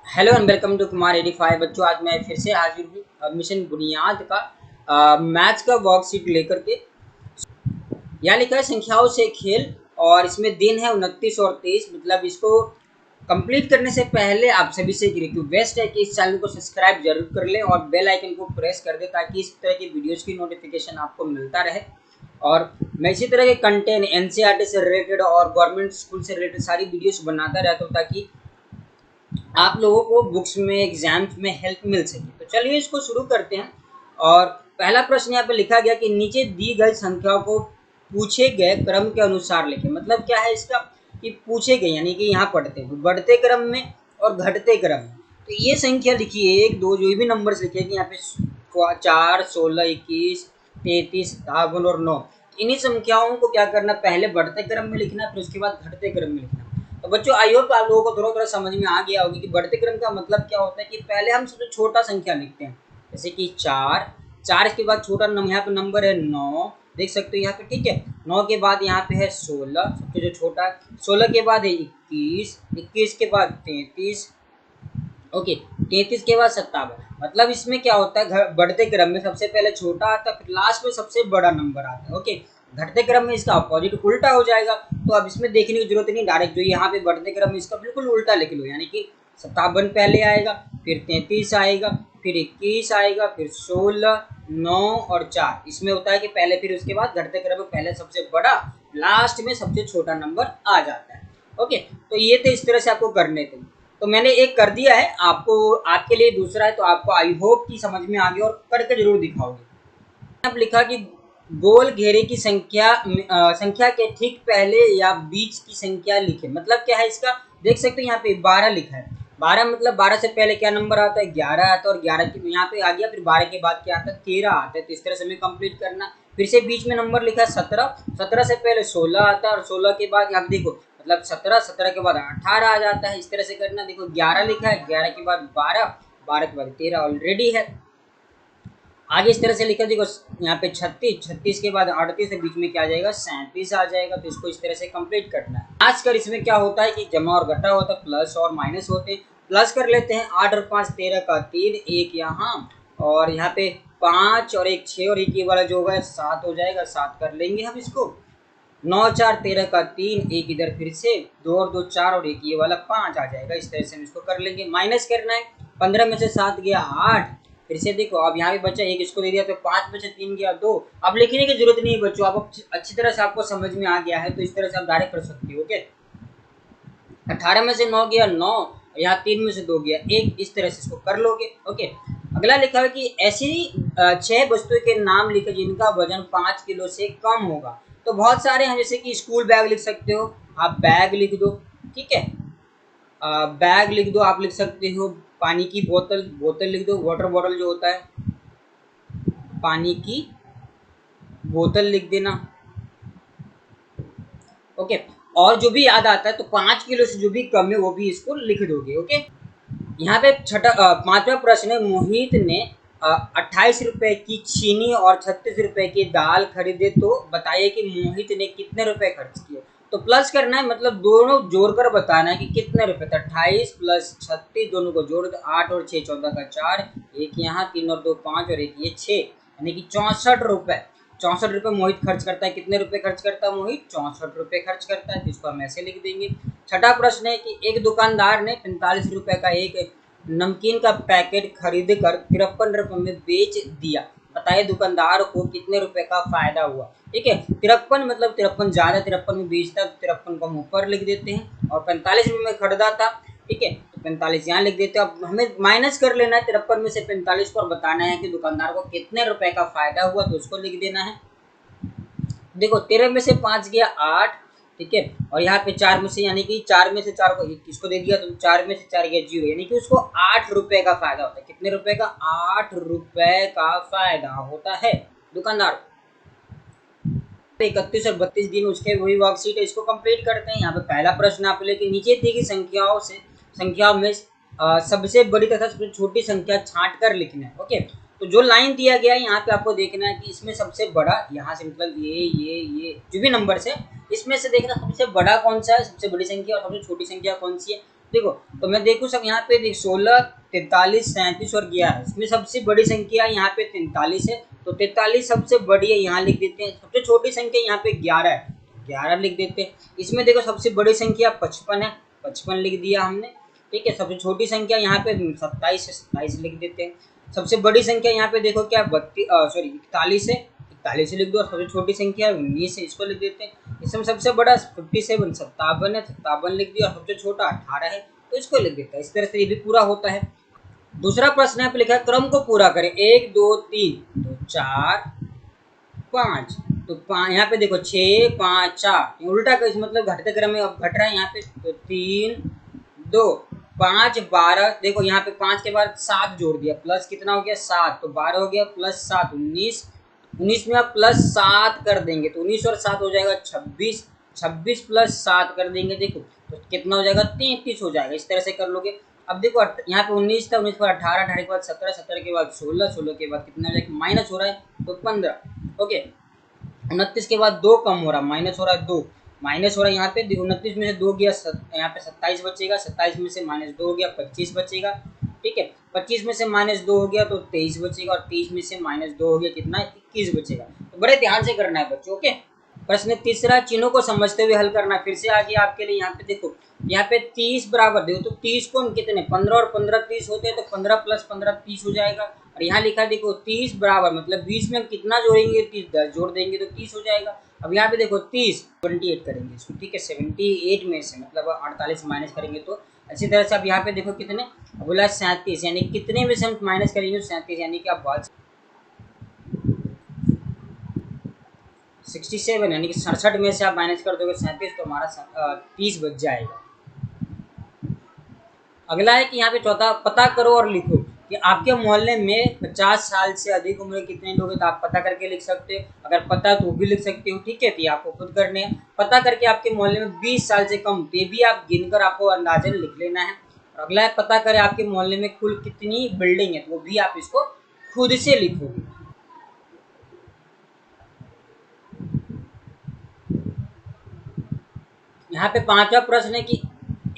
Hello and welcome to Kumar 85। बच्चों, आज मैं फिर से हाजिर हूँ मिशन बुनियाद का मैथ्स का वर्कशीट लेकर के। यहाँ लिखा है संख्याओं से खेल, और इसमें दिन है 29 और 23। मतलब इसको कंप्लीट करने से पहले आप सभी से एक रिक्वेस्ट है कि इस चैनल को सब्सक्राइब जरूर कर लें और बेल आइकन को प्रेस कर दें ताकि इस तरह की वीडियोस की नोटिफिकेशन आपको मिलता रहे। और मैं इसी तरह के कंटेंट एनसीईआरटी से रिलेटेड और गवर्नमेंट स्कूल से रिलेटेड सारी वीडियोस बनाता रहता हूँ ताकि आप लोगों को बुक्स में एग्जाम्स में हेल्प मिल सके। तो चलिए इसको शुरू करते हैं। और पहला प्रश्न यहाँ पे लिखा गया कि नीचे दी गई संख्याओं को पूछे गए क्रम के अनुसार लिखें। मतलब क्या है इसका कि पूछे गए यानी कि यहाँ पढ़ते हैं बढ़ते क्रम में और घटते क्रम में। तो ये संख्या लिखिए, एक दो जो भी नंबर्स लिखे कि यहाँ पे 4, 16, 21, 33, 52 और 9। इन्हीं संख्याओं को क्या करना, पहले बढ़ते क्रम में लिखना, फिर उसके बाद घटते क्रम में लिखना। तो बच्चों, आई होप आप लोगों को थोड़ा थोड़ा समझ में आ गया होगी कि बढ़ते क्रम का मतलब क्या होता है कि पहले हम सबसे छोटा संख्या लिखते हैं, जैसे कि 4 के बाद छोटा यहाँ पे नंबर है 9, देख सकते हो यहाँ पे, ठीक है। 9 के बाद यहाँ पे है 16, सबसे जो छोटा है। 16 के बाद है 21, 21 के बाद 33, ओके, 33 के बाद 57। मतलब इसमें क्या होता है, बढ़ते क्रम में सबसे पहले छोटा आता है, फिर लास्ट में सबसे बड़ा नंबर आता है। ओके, घटते क्रम में इसका अपोजिट उल्टा हो जाएगा। तो अब इसमें देखने की जरूरत नहीं, डायरेक्ट जो यहाँ पे बढ़ते क्रम में इसका बिल्कुल उल्टा लिख लो, यानी कि 57 पहले आएगा, फिर 33 आएगा, फिर 21 आएगा, फिर 16, 9 और 4। इसमें होता है कि पहले फिर उसके बाद घटते क्रम में पहले सबसे बड़ा, लास्ट में सबसे छोटा नंबर आ जाता है। ओके, तो ये थे, इस तरह से आपको करने थे। तो मैंने एक कर दिया है, आपको आपके लिए दूसरा है, तो आपको आई होप कि समझ में आ गया और करके जरूर दिखाओगे। अब लिखा कि गोल घेरे की संख्या के ठीक पहले या बीच की संख्या लिखे। मतलब क्या है इसका, देख सकते हैं यहाँ पे 12 लिखा है। 12 मतलब 12 से पहले क्या नंबर आता है, 11 आता है, और 11 के यहाँ पे आ गया, फिर 12 के बाद क्या आता है, 13 आता है। तो इस तरह से हमें कंप्लीट करना। फिर से बीच में नंबर लिखा है 17, 17 से पहले 16 आता है, और 16 के बाद आप देखो, मतलब 17, 17 के बाद 18 आ जाता है। इस तरह से करना। देखो 11 लिखा है, 11 के बाद 12, 12 के बाद 13 ऑलरेडी है। आगे इस तरह से लिखा, देखो यहाँ पे 36, 36 के बाद 38 है, बीच में क्या आ जाएगा, 37 आ जाएगा। तो इसको इस तरह से कंप्लीट करना है। आजकल इसमें क्या होता है कि जमा और घटा होता है, प्लस और माइनस होते हैं। प्लस कर लेते हैं, 8 और 5 13 का 3, एक यहाँ, और यहाँ पे 5 और 1 6, और एक ये वाला जो होगा 7 हो जाएगा, 7 कर लेंगे हम इसको। 9 4 13 का 3, एक इधर फिर से 2 और 2 4, और एक ये वाला 5 आ जाएगा। इस तरह से हम इसको कर लेंगे। माइनस करना है, 15 में से 7 गया 8। फिर से देखो, अब यहाँ भी बच्चा एक इसको दे दिया, तो 5 में से 3 गया 2। अब लिखने की जरूरत नहीं है बच्चों, आप अच्छी तरह से आपको समझ में आ गया है, तो इस तरह से आप डायरेक्ट कर सकते हो। ओके, 18 में से 9 गया 9, यहाँ 3 में से 2 गया 1। इस तरह से इसको कर लोगे। ओके, अगला लिखा है कि ऐसी 6 वस्तुओं के नाम लिखे जिनका वजन 5 किलो से कम होगा। तो बहुत सारे हैं, जैसे कि स्कूल बैग लिख सकते हो, आप बैग लिख दो, ठीक है। बैग लिख दो, आप लिख सकते हो पानी की बोतल, बोतल लिख दो, वाटर बॉटल जो होता है, पानी की बोतल लिख देना। ओके, और जो भी याद आता है, तो 5 किलो से जो भी कम है वो भी इसको लिख दोगे। ओके, यहाँ पे पांचवा प्रश्न है, मोहित ने 28 रुपए की चीनी और 36 रुपए की दाल खरीदे, तो बताइए कि मोहित ने कितने रुपए खर्च किए। तो प्लस करना है, मतलब दोनों जोड़कर बताना है कि कितने रुपए। तो 28 प्लस 36 दोनों को जोड़ दो, 8 और 6 14 का 4, एक यहाँ 3 और 2 5, और एक ये 6, यानी कि 64 रुपए। 64 रुपये मोहित खर्च करता है। कितने रुपए खर्च करता है मोहित, 64 रुपए खर्च करता है। जिसको हम ऐसे लिख देंगे। छठा प्रश्न है कि एक दुकानदार ने 45 रुपए का एक नमकीन का पैकेट खरीद कर 53 रुपए में बेच दिया। बताइए दुकानदार को कितने रुपए का फायदा हुआ। ठीक है, 53 मतलब 53 ज्यादा, 53 में बेचता, 53 को हम ऊपर लिख देते हैं, और 45 रुपए में खरीदा था। ठीक है, तो 45 यहाँ लिख देते हैं। अब हमें माइनस कर लेना है 53 में से 45 को, और बताना है कि दुकानदार को कितने रुपए का फायदा हुआ, तो उसको लिख देना है। देखो 13 में से 5 गया 8, ठीक है, और यहाँ पे 4 में से, यानी कि 4 में से 4 को किसको दे दिया, तो 4 में से 4 गया 0, यानी कि उसको 8 रुपए का फायदा होता है। कितने रुपए का, 8 रुपए का फायदा होता है दुकानदार। 31 और 32 दिन उसके वही वर्कशीट है, इसको कंप्लीट करते हैं। यहाँ पे पहला प्रश्न आप लेके नीचे दी गई संख्याओं में सबसे बड़ी तथा सबसे छोटी संख्या छांट कर लिखना है। ओके, तो जो लाइन दिया गया है यहाँ पे आपको देखना है कि इसमें सबसे बड़ा, यहाँ से मतलब ये जो भी नंबर है, इसमें से देखना सबसे बड़ा कौन सा है, सबसे बड़ी संख्या, और सबसे छोटी संख्या कौन सी है। देखो तो मैं देखूँ सब यहाँ पे देख 16, 43, 37 और 11, इसमें सबसे बड़ी संख्या यहाँ पे 43 है, तो 43 सबसे बड़ी है, यहाँ लिख देते हैं। सबसे छोटी संख्या यहाँ पे 11 है, 11 लिख देते हैं। इसमें देखो सबसे बड़ी संख्या 55 है, 55 लिख दिया हमने, ठीक है। सबसे छोटी संख्या यहाँ पे 27 है, 27 लिख देते हैं। सबसे बड़ी संख्या यहाँ पे देखो क्या 41 है, 41 लिख दो। और सबसे छोटी संख्या 19 है, इसको लिख देते हैं। इसमें सबसे बड़ा 57 57 है, 57 लिख दिया। और सबसे छोटा 18 है, तो इसको लिख देता है। इस तरह से ये भी पूरा होता है। दूसरा प्रश्न यहाँ पे लिखा है क्रम को पूरा करें, 1 2 3 तो 4 5, तो यहाँ पे देखो 6 5 4, उल्टा कर, मतलब घटते क्रम में अब घट रहा है यहाँ पे, तो 3 2 5 12, देखो यहाँ पे 5 के बाद 7 जोड़ दिया, प्लस कितना हो गया 7, तो 12 हो गया, प्लस 7 19, 19 में आप प्लस 7 कर देंगे तो 19 और 7 हो जाएगा 26, 26 प्लस 7 कर देंगे, देखो तो कितना हो जाएगा 33 हो जाएगा। इस तरह से कर लोगे। अब देखो यहाँ पे 19 था, 19 पर 18, 18 के बाद 17, 17 के बाद 16, 16 के बाद कितना हो जाएगा माइनस हो रहा है तो 15, ओके। 29 के बाद 2 कम हो रहा, माइनस हो रहा है 2, माइनस हो रहा है यहाँ पे 29 में से 2 गया, यहाँ पे 27 बचेगा, 27 में से माइनस 2 हो गया 25 बचेगा, ठीक है। 25 में से माइनस 2 हो गया तो 23 बचेगा, और 23 में से माइनस 2 हो गया कितना 21 बचेगा। तो बड़े ध्यान से करना है बच्चों, ओके। प्रश्न तीसरा, चिन्हों को समझते हुए हल करना। फिर से आ गया आपके लिए, यहाँ पे देखो, यहाँ पे 30 बराबर देखो, तो 30 को हम कितने 15 और 15 30 होते हैं, तो 15 प्लस 15 30 हो जाएगा। और यहाँ लिखा देखो 30 बराबर, मतलब 20 में हम कितना जोड़ेंगे 30, 10 जोड़ देंगे तो 30 हो जाएगा। अब यहाँ पे देखो 30 78 करेंगे इसको, ठीक है। 78 में से मतलब 48 माइनस करेंगे तो अच्छी तरह से। अब यहाँ पे देखो कितने बोला 37, यानी कितने में से हम माइनस करेंगे 37, यानी कि आप बहुत 67, यानी कि 67 में से आप माइनस कर दोगे 37, तो हमारा 30 बच जाएगा। अगला है कि यहाँ पे चौथा, पता करो और लिखो कि आपके मोहल्ले में 50 साल से अधिक उम्र कितने लोग हैं, तो आप पता करके लिख सकते हो। अगर पता तो भी लिख सकते हो, ठीक है। तो ये आपको खुद करने हैं। पता करके आपके मोहल्ले में 20 साल से कम, तो ये भी आप गिनकर आपको अंदाजन लिख लेना है। और अगला है पता करें आपके मोहल्ले में कुल कितनी बिल्डिंग है, तो वो भी आप इसको खुद से लिखोगे। यहाँ पे पांचवा प्रश्न है कि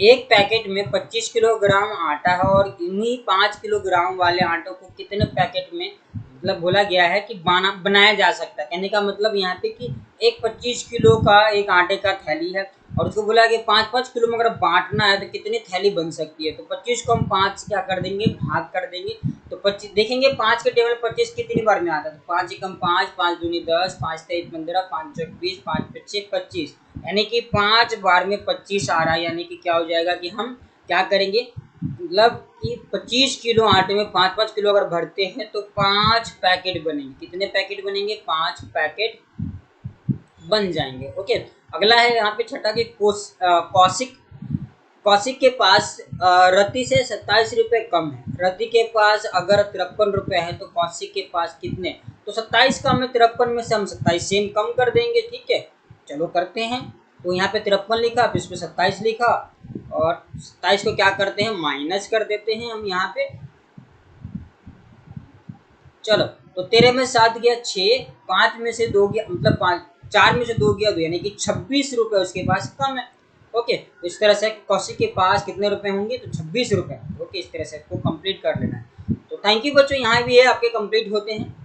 एक पैकेट में 25 किलोग्राम आटा है, और इन्हीं 5 किलोग्राम वाले आटों को कितने पैकेट में मतलब बोला गया है कि बनाया जा सकता है। कहने का मतलब यहाँ पे कि एक 25 किलो का एक आटे का थैली है, और उसको बोला कि 5-5 किलो में अगर बांटना है तो कितनी थैली बन सकती है। तो 25 को हम 5 क्या कर देंगे, भाग कर देंगे। तो 25 देखेंगे 5 के टेबल 25 कितनी बार में आता है, तो 5 एकम 5, 5 दूनी 10, 5 तेईस 15, 5 चौक 20, 5 पच्चीस 25, यानी कि 5 बार में 25 आ रहा है। यानी कि क्या हो जाएगा कि हम क्या करेंगे, मतलब कि 25 किलो आटे में 5-5 किलो अगर भरते हैं तो 5 पैकेट बनेंगे। कितने पैकेट बनेंगे, 5 पैकेट बन जाएंगे, ओके। अगला है यहाँ पे छठा कि कौशिक, कौशिक के पास रति से 27 रुपये कम है। रति के पास अगर 53 रुपये है तो कौशिक के पास कितने, तो 27 कम है 53 में से हम 27 सेम कम कर देंगे, ठीक है। चलो करते हैं। तो यहाँ पे 53 लिखा, फिर इसमें 27 लिखा, और 27 को क्या करते हैं माइनस कर देते हैं हम यहाँ पे। चलो तो 13 में 7 गया 6, 5 में से 2 गया, मतलब 5, 4 में से 2 गया 2, यानी कि 26 रुपये उसके पास कम है, ओके। तो इस तरह से कौशिक के पास कितने रुपए होंगे, तो 26 रुपये, ओके। इस तरह से आपको कंप्लीट कर लेना है। तो थैंक यू बच्चों, यहाँ भी है आपके कंप्लीट होते हैं।